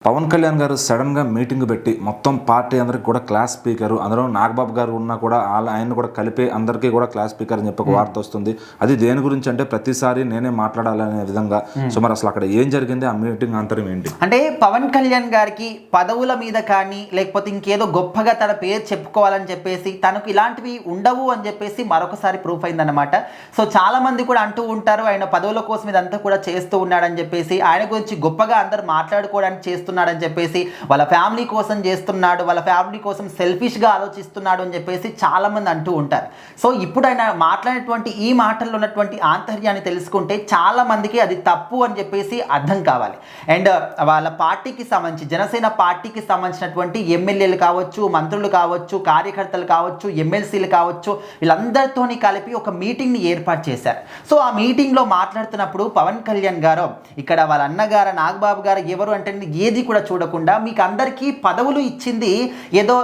పవన్ కళ్యాణ్ గారు సడన్గా మీటింగ్ పెట్టి మొత్తం పార్టీ అందరికి కూడా క్లాస్ స్పీకర్, అందులో నాగబాబు గారు ఉన్నా కూడా ఆయన కూడా కలిపి అందరికీ కూడా క్లాస్ స్పీకర్ అని చెప్పి ఒక వార్త వస్తుంది. అది దేని గురించి అంటే ప్రతిసారి నేనే మాట్లాడాలనే విధంగా. సో మరి అసలు అక్కడ ఏం జరిగింది, ఆ మీటింగ్ అంతరం ఏంటి అంటే పవన్ కళ్యాణ్ గారికి పదవుల మీద కానీ లేకపోతే ఇంకేదో గొప్పగా తన పేరు చెప్పుకోవాలని చెప్పేసి తనకు ఇలాంటివి ఉండవు అని చెప్పేసి మరొకసారి ప్రూఫ్ అయిందన్నమాట. సో చాలా మంది కూడా అంటూ ఉంటారు ఆయన పదవుల కోసం ఇదంతా కూడా చేస్తూ ఉన్నాడని చెప్పేసి, ఆయన గురించి గొప్పగా అందరు మాట్లాడుకోవడానికి చేస్తున్నాడని చెప్పేసి, వాళ్ళ ఫ్యామిలీ కోసం చేస్తున్నాడు, వాళ్ళ ఫ్యామిలీ కోసం సెల్ఫిష్గా ఆలోచిస్తున్నాడు అని చెప్పేసి చాలా మంది అంటూ ఉంటారు. సో ఇప్పుడు ఆయన మాట్లాడినటువంటి ఈ మాటల్లో ఉన్నటువంటి ఆంతర్యాన్ని తెలుసుకుంటే చాలా మందికి అది తప్పు అని చెప్పేసి అర్థం కావాలి. అండ్ వాళ్ళ పార్టీకి సంబంధించి జనసేన పార్టీకి సంబంధించినటువంటి ఎమ్మెల్యేలు కావచ్చు, మంత్రులు కావచ్చు, కార్యకర్తలు కావచ్చు, ఎమ్మెల్సీలు కావచ్చు, వీళ్ళందరితోని కలిపి ఒక మీటింగ్ని ఏర్పాటు చేశారు. సో ఆ మీటింగ్లో మాట్లాడుతున్నప్పుడు పవన్ కళ్యాణ్ గారు ఇక్కడ వాళ్ళ అన్నగారు నాగబాబు గారు ఎవరు అంటే ఏది కూడా చూడకుండా మీకు అందరికీ పదవులు ఇచ్చింది ఏదో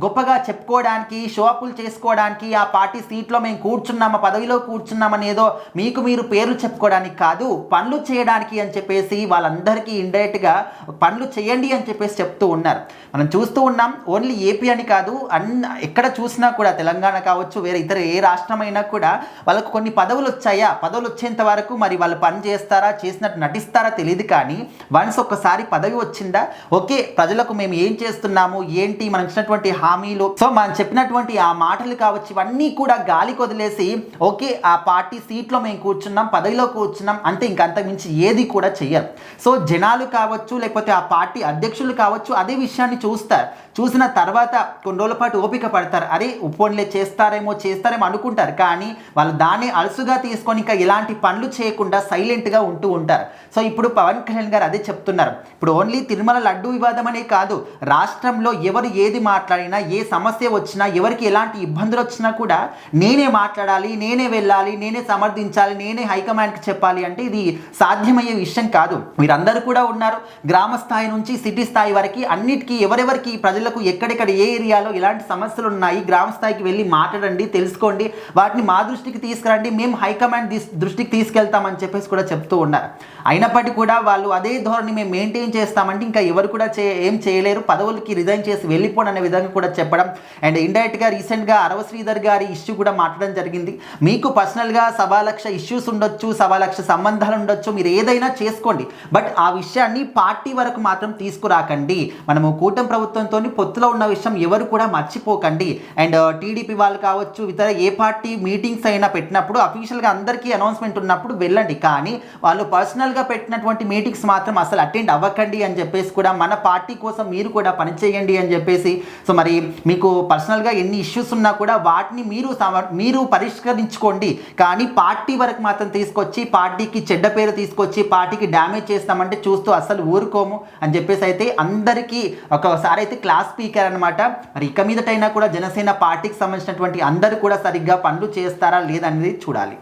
గొప్పగా చెప్పుకోవడానికి, షోఅప్లు చేసుకోవడానికి, ఆ పార్టీ సీట్లో మేము కూర్చున్నాము, పదవిలో కూర్చున్నామని ఏదో మీకు మీరు పేర్లు చెప్పుకోవడానికి కాదు, పనులు చేయడానికి అని చెప్పేసి వాళ్ళందరికీ ఇండైరెక్ట్గా పనులు చేయండి అని చెప్పేసి చెప్తూ ఉన్నారు. మనం చూస్తూ ఉన్నాం. ఓన్లీ ఏపీ అని కాదు, ఎక్కడ చూసినా కూడా తెలంగాణ కావచ్చు, వేరే ఇతర ఏ రాష్ట్రమైనా కూడా వాళ్ళకు కొన్ని పదవులు వచ్చాయా, పదవులు వచ్చేంత వరకు మరి వాళ్ళు పని చేస్తారా, చేసినట్టు నటిస్తారా తెలియదు. కానీ వన్స్ ఒక్కసారి పదవి వచ్చిందా, ఓకే ప్రజలకు మేము ఏం చేస్తున్నాము ఏంటి, మనం ఇచ్చినటువంటి హామీలు, సో మనం చెప్పినటువంటి ఆ మాటలు కావచ్చు, ఇవన్నీ కూడా గాలికి వదిలేసి ఓకే ఆ పార్టీ సీట్లో మేము కూర్చున్నాం, పదవిలో కూర్చున్నాం అంతే, ఇంకంతకు మించి ఏది కూడా చెయ్యరు. సో జనాలు కావచ్చు లేకపోతే ఆ పార్టీ అధ్యక్షులు కావచ్చు అదే విషయాన్ని చూస్తారు. చూసిన తర్వాత కొన్ని రోజుల పాటు ఓపిక పడతారు. అరే ఉపోన్లే చేస్తారేమో అనుకుంటారు. కానీ వాళ్ళు దాన్ని అలసుగా తీసుకొని ఇంకా ఎలాంటి పనులు చేయకుండా సైలెంట్గా ఉంటూ ఉంటారు. సో ఇప్పుడు పవన్ కళ్యాణ్ గారు అదే చెప్తున్నారు. ఇప్పుడు ఓన్లీ తిరుమల లడ్డు వివాదం అనే కాదు, రాష్ట్రంలో ఎవరు ఏది మాట్లాడినా, ఏ సమస్య వచ్చినా, ఎవరికి ఎలాంటి ఇబ్బందులు వచ్చినా కూడా నేనే మాట్లాడాలి, నేనే వెళ్ళాలి, నేనే సమర్థించాలి, నేనే హైకమాండ్కి చెప్పాలి అంటే ఇది సాధ్యమయ్యే విషయం కాదు. మీరందరూ కూడా ఉన్నారు. గ్రామ స్థాయి నుంచి సిటీ స్థాయి వరకు అన్నిటికీ ఎవరెవరికి ప్రజలకు ఎక్కడెక్కడ ఏ ఏరియాలో ఎలాంటి సమస్యలు ఉన్నాయి, గ్రామ స్థాయికి వెళ్ళి మాట్లాడండి, తెలుసుకోండి, వాటిని మా దృష్టికి తీసుకురండి, మేము హైకమాండ్ దృష్టికి తీసుకెళ్తామని చెప్పేసి కూడా చెప్తూ ఉన్నారు. అయినప్పటికీ కూడా వాళ్ళు అదే ధోరణి మేము మెయింటైన్ చేస్తామంటే ఇంకా ఎవరు కూడా ఏం చేయలేరు, పదవులకి రిజైన్ చేసి వెళ్ళిపోండి అనే విధంగా కూడా చెప్పడం. అండ్ ఇండైరెక్ట్గా రీసెంట్గా అరవ శ్రీధర్ గారి ఇష్యూ కూడా మాట్లాడడం జరిగింది. మీకు పర్సనల్గా 1,00,000 ఇష్యూస్ ఉండొచ్చు, 1,00,000 సంబంధాలు ఉండొచ్చు, మీరు ఏదైనా చేసుకోండి, బట్ ఆ విషయాన్ని పార్టీ వరకు మాత్రం తీసుకురాకండి. మనము కూటమి ప్రభుత్వంతో పొత్తులో ఉన్న విషయం ఎవరు కూడా మర్చిపోకండి. అండ్ టీడీపీ వాళ్ళు కావచ్చు, ఇతర ఏ పార్టీ మీటింగ్స్ అయినా పెట్టినప్పుడు అఫీషియల్గా అందరికీ అనౌన్స్మెంట్ ఉన్నప్పుడు వెళ్ళండి, కానీ వాళ్ళు పర్సనల్గా పెట్టినటువంటి మీటింగ్స్ మాత్రం అసలు అటెండ్ అవ్వకండి అని చెప్పేసి కూడా మన పార్టీ కోసం మీరు కూడా పనిచేయండి అని చెప్పేసి. సో మరి మీకు పర్సనల్గా ఎన్ని ఇష్యూస్ ఉన్నా కూడా వాటిని మీరు పరిష్కరించుకోండి, కానీ పార్టీ వరకు మాత్రం తీసుకొచ్చి పార్టీకి చెడ్డ పేరు తీసుకొచ్చి పార్టీకి డ్యామేజ్ చేస్తామంటే చూస్తూ అసలు ఊరుకోము అని చెప్పేసి అయితే అందరికీ ఒకసారి అయితే క్లాస్ స్పీకర్ అనమాట. మరి ఇక మీదటైనా కూడా జనసేన పార్టీకి సంబంధించినటువంటి అందరూ కూడా సరిగ్గా పనులు చేస్తారా లేదనేది చూడాలి.